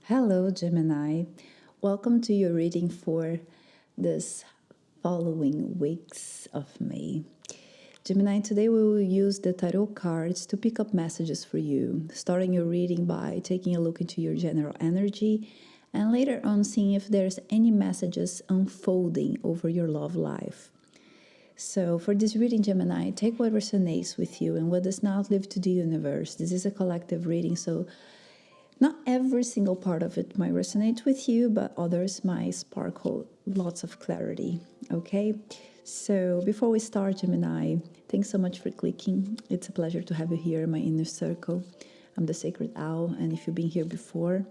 Hello, Gemini. Welcome to your reading for this following weeks of May. Gemini, today we will use the tarot cards to pick up messages for you, starting your reading by taking a look into your general energy and later on seeing if there's any messages unfolding over your love life. So, for this reading, Gemini, take what resonates with you and what does not live to the universe. This is a collective reading, so not every single part of it might resonate with you, but others might sparkle lots of clarity. Okay? So, before we start, Gemini, thanks so much for clicking. It's a pleasure to have you here in my inner circle. I'm the Sacred Owl, and if you've been here before,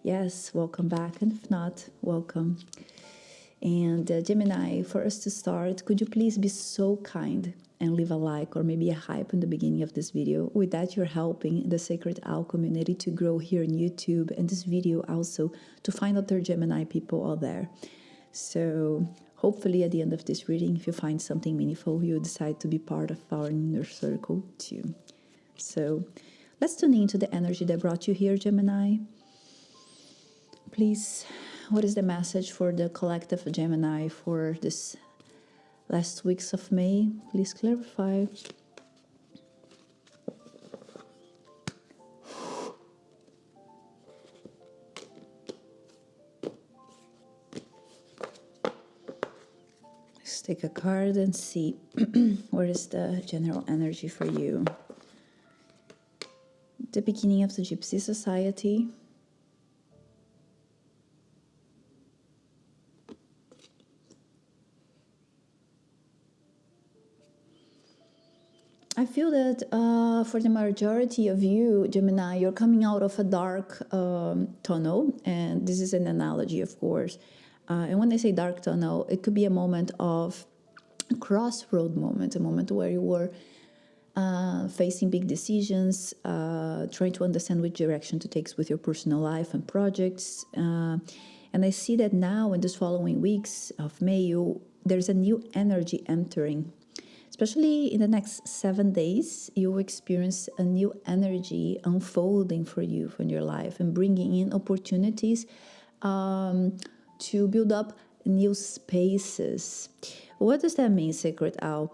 yes, welcome back. And if not, welcome. And Gemini, for us to start, could you please be so kind and leave a like or maybe a hype in the beginning of this video? With that, you're helping the Sacred Owl community to grow here on YouTube, and this video also to find other Gemini people out there. So hopefully at the end of this reading, if you find something meaningful, you decide to be part of our inner circle too. So let's tune into the energy that brought you here, Gemini. Please, what is the message for the collective Gemini for this last weeks of May? Please clarify. Let's take a card and see what is the general energy for you. The beginning of the Gypsy Society. I feel that for the majority of you, Gemini, you're coming out of a dark tunnel, and this is an analogy, of course. And when I say dark tunnel, it could be a moment of a crossroad moment, a moment where you were facing big decisions, trying to understand which direction to take with your personal life and projects. And I see that now in these following weeks of May, there's a new energy entering. Especially in the next 7 days, you will experience a new energy unfolding for you from your life and bringing in opportunities to build up new spaces. What does that mean, Sacred Owl?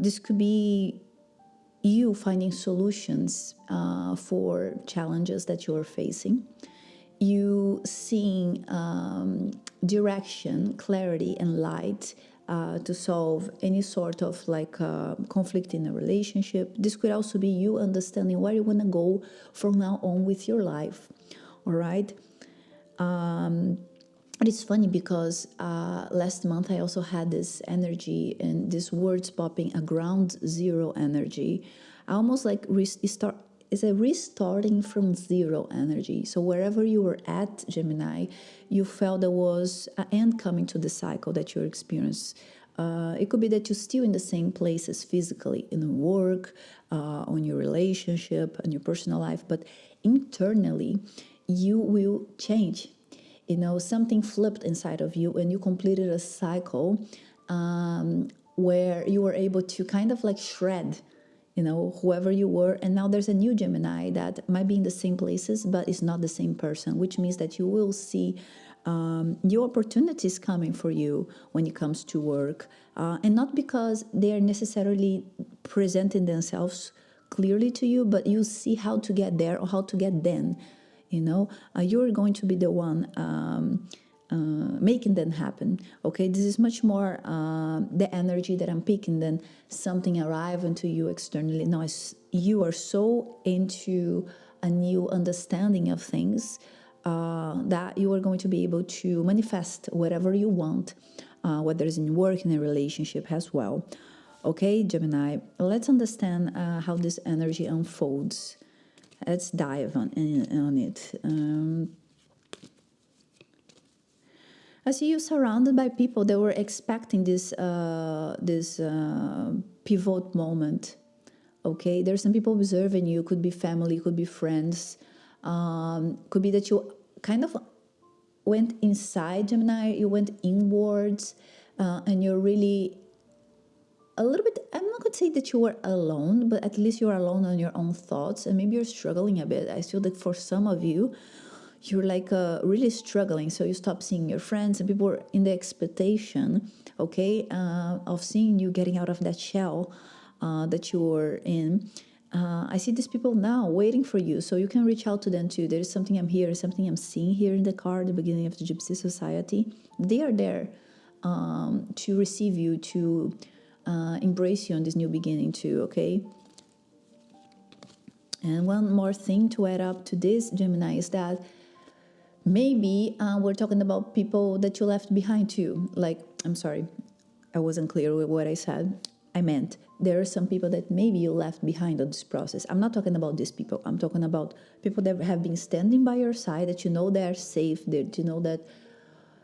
This could be you finding solutions for challenges that you're facing. You seeing direction, clarity, and light to solve any sort of conflict in a relationship. This could also be you understanding where you want to go from now on with your life. All right. It's funny because last month I also had this energy and these words popping, a ground zero energy. I almost like restart. It's a restarting from zero energy. So wherever you were at, Gemini, you felt there was an end coming to the cycle that you're experiencing. It could be that you're still in the same places physically, in work, on your relationship, on your personal life, but internally, you will change. Something flipped inside of you and you completed a cycle where you were able to kind of like shred whoever you were, and now there's a new Gemini that might be in the same places but is not the same person, which means that you will see new opportunities coming for you when it comes to work, and not because they are necessarily presenting themselves clearly to you, but you see how to get there or how to get then. You're going to be the one making them happen. Okay, this is much more the energy that I'm picking than something arriving to you externally. No, you are so into a new understanding of things that you are going to be able to manifest whatever you want, whether it's in work, in a relationship as well. Okay, Gemini, let's understand how this energy unfolds. Let's dive on it. I see you surrounded by people that were expecting this pivot moment. Okay, there's some people observing you. Could be family, could be friends. Could be that you kind of went inside, Gemini. You went inwards, and you're really a little bit, I'm not going to say that you are alone, but at least you're alone on your own thoughts, and maybe you're struggling a bit. I feel that for some of you, you're like really struggling, so you stop seeing your friends, and people are in the expectation, okay, of seeing you getting out of that shell that you were in. I see these people now waiting for you, so you can reach out to them too. There is something I'm here, something I'm seeing here in the card, the beginning of the Gypsy Society. They are there to receive you, to embrace you on this new beginning too, okay? And one more thing to add up to this, Gemini, is that maybe we're talking about people that you left behind too. Like, I'm sorry, I wasn't clear with what I said. I meant there are some people that maybe you left behind on this process. I'm not talking about these people. I'm talking about people that have been standing by your side, that you know they're safe, that you know that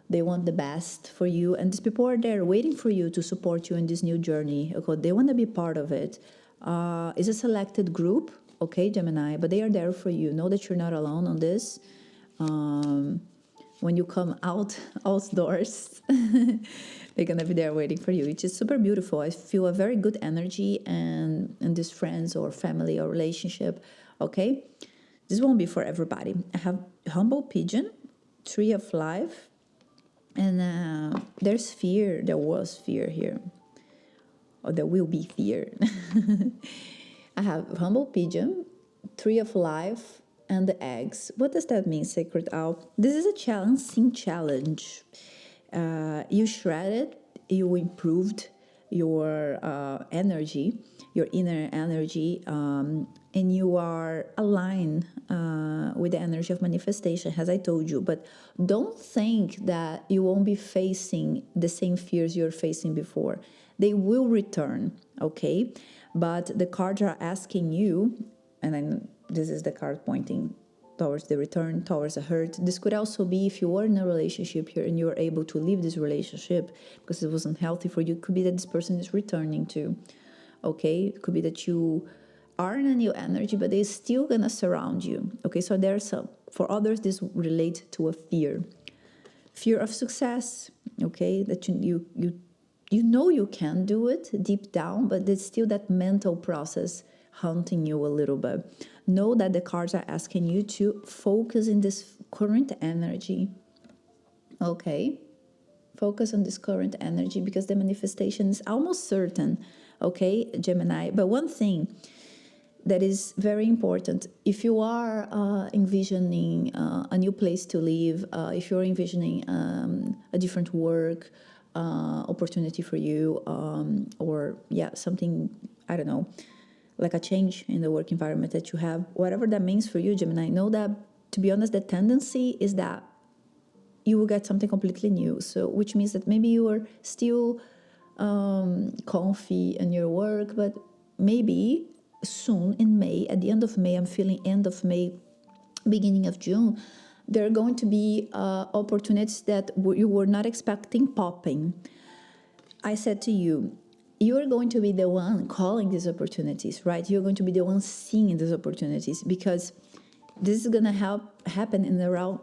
they want the best for you. And these people are there waiting for you to support you in this new journey. Okay, they want to be part of it. It's a selected group, okay, Gemini, but they are there for you. Know that you're not alone on this. When you come outdoors, they're gonna be there waiting for you, which is super beautiful. I feel a very good energy and this friends or family or relationship. Okay, this won't be for everybody. I have humble pigeon, tree of life, and there's fear. There was fear here, or there will be fear. I have humble pigeon, tree of life, and the eggs. What does that mean, Sacred Owl? This is a challenge. You shredded, you improved your energy, your inner energy, and you are aligned with the energy of manifestation, as I told you. But don't think that you won't be facing the same fears you're facing before. They will return, okay? But the cards are asking you, and then this is the card pointing towards the return, towards a hurt. This could also be if you were in a relationship here and you were able to leave this relationship because it wasn't healthy for you. It could be that this person is returning to, okay? It could be that you are in a new energy, but they're still gonna surround you, okay? So there's some, for others, this relate to a fear of success, okay? That you know you can do it deep down, but there's still that mental process haunting you a little bit. Know that the cards are asking you to focus in this current energy, okay? Focus on this current energy because the manifestation is almost certain, okay, Gemini? But one thing that is very important, if you are envisioning a new place to live, if you're envisioning a different work opportunity for you, or something, I don't know, like a change in the work environment that you have, whatever that means for you, Gemini, know that, to be honest, the tendency is that you will get something completely new. So, which means that maybe you are still comfy in your work, but maybe soon in May, at the end of May, I'm feeling end of May, beginning of June, there are going to be opportunities that you were not expecting popping. I said to you, you are going to be the one calling these opportunities, right? You're going to be the one seeing these opportunities because this is going to happen in the realm,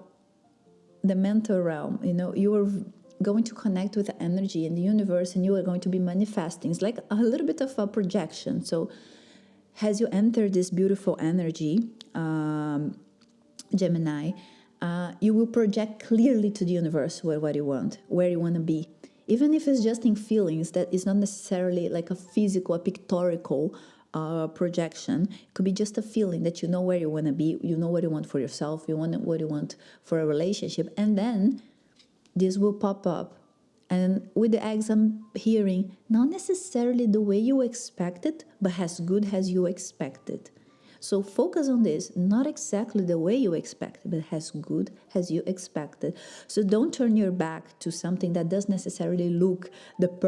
the mental realm. You know, you are going to connect with the energy in the universe and you are going to be manifesting. It's like a little bit of a projection. So as you enter this beautiful energy, Gemini, you will project clearly to the universe what you want, where you want to be. Even if it's just in feelings, that is not necessarily like a physical, a pictorial projection. It could be just a feeling that you know where you want to be, you know what you want for yourself, you want what you want for a relationship, and then this will pop up. And with the eggs, I'm hearing not necessarily the way you expected, but as good as you expected. So focus on this, not exactly the way you expected, but as good as you expected. So don't turn your back to something that doesn't necessarily look like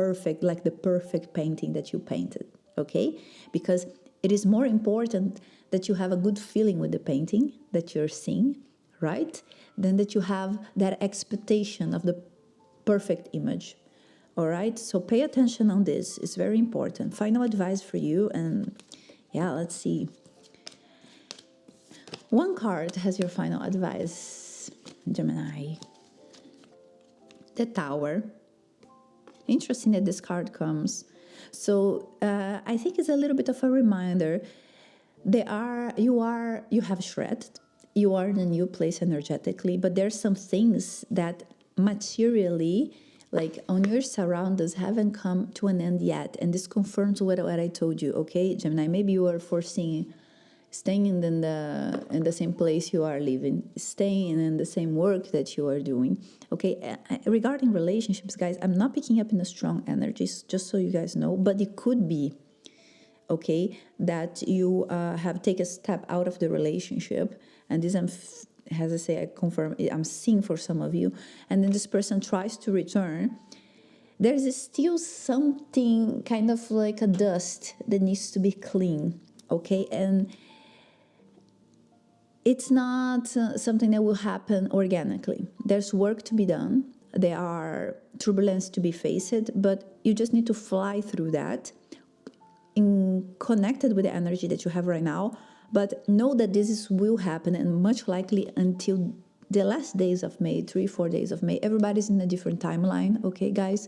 the perfect painting that you painted, okay? Because it is more important that you have a good feeling with the painting that you're seeing, right? Than that you have that expectation of the perfect image, all right? So pay attention on this. It's very important. Final advice for you, and let's see. One card has your final advice, Gemini. The Tower. Interesting that this card comes. So I think it's a little bit of a reminder. You have shred, you are in a new place energetically, but there's some things that materially, like on your surroundings, haven't come to an end yet. And this confirms what I told you, okay, Gemini? Maybe you are foreseeing staying in the same place you are living, staying in the same work that you are doing. Okay, regarding relationships, guys, I'm not picking up in the strong energies, just so you guys know, but it could be, okay, that you have taken a step out of the relationship, and this as I say, I confirm, I'm seeing for some of you, and then this person tries to return. There's still something kind of like a dust that needs to be clean, okay? And it's not something that will happen organically. There's work to be done. There are turbulence to be faced, but you just need to fly through that, connected with the energy that you have right now. But know that will happen, and much likely until the last days of May, 3-4 days of May. Everybody's in a different timeline, okay, guys?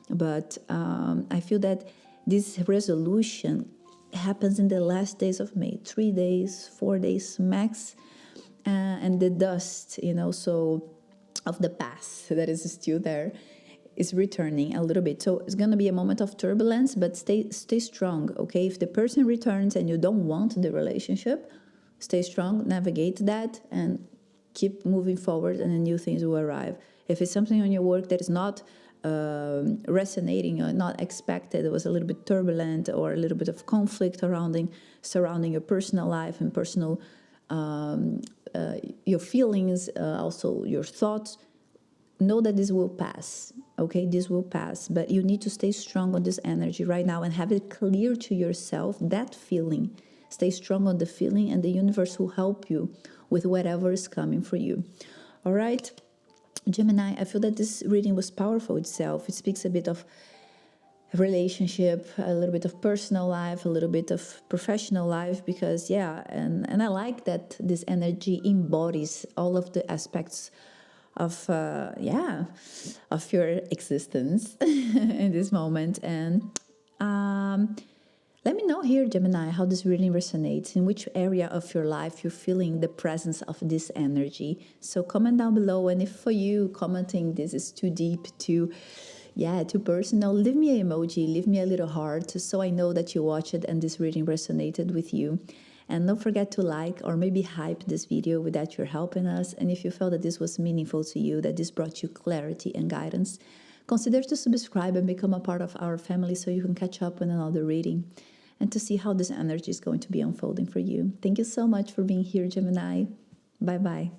But I feel that this resolution happens in the last days of May, 3 days, 4 days max, and the dust, so of the past that is still there is returning a little bit. So it's going to be a moment of turbulence, but stay strong, okay? If the person returns and you don't want the relationship, stay strong, navigate that, and keep moving forward, and then new things will arrive. If it's something on your work that is not resonating or not expected, it was a little bit turbulent or a little bit of conflict surrounding your personal life and personal your feelings, also your thoughts, know that this will pass, okay? This will pass, but you need to stay strong on this energy right now and have it clear to yourself, that feeling. Stay strong on the feeling, and the universe will help you with whatever is coming for you. All right, Gemini, I feel that this reading was powerful itself. It speaks a bit of relationship, a little bit of personal life, a little bit of professional life, because and I like that this energy embodies all of the aspects of of your existence in this moment. And let me know here, Gemini, how this really resonates, in which area of your life you're feeling the presence of this energy. So comment down below, and if for you commenting this is too deep, too personal, leave me an emoji, leave me a little heart, so I know that you watched it and this reading resonated with you. And don't forget to like or maybe hype this video, with that you're helping us. And if you felt that this was meaningful to you, that this brought you clarity and guidance, consider to subscribe and become a part of our family, so you can catch up with another reading and to see how this energy is going to be unfolding for you. Thank you so much for being here, Gemini. Bye-bye.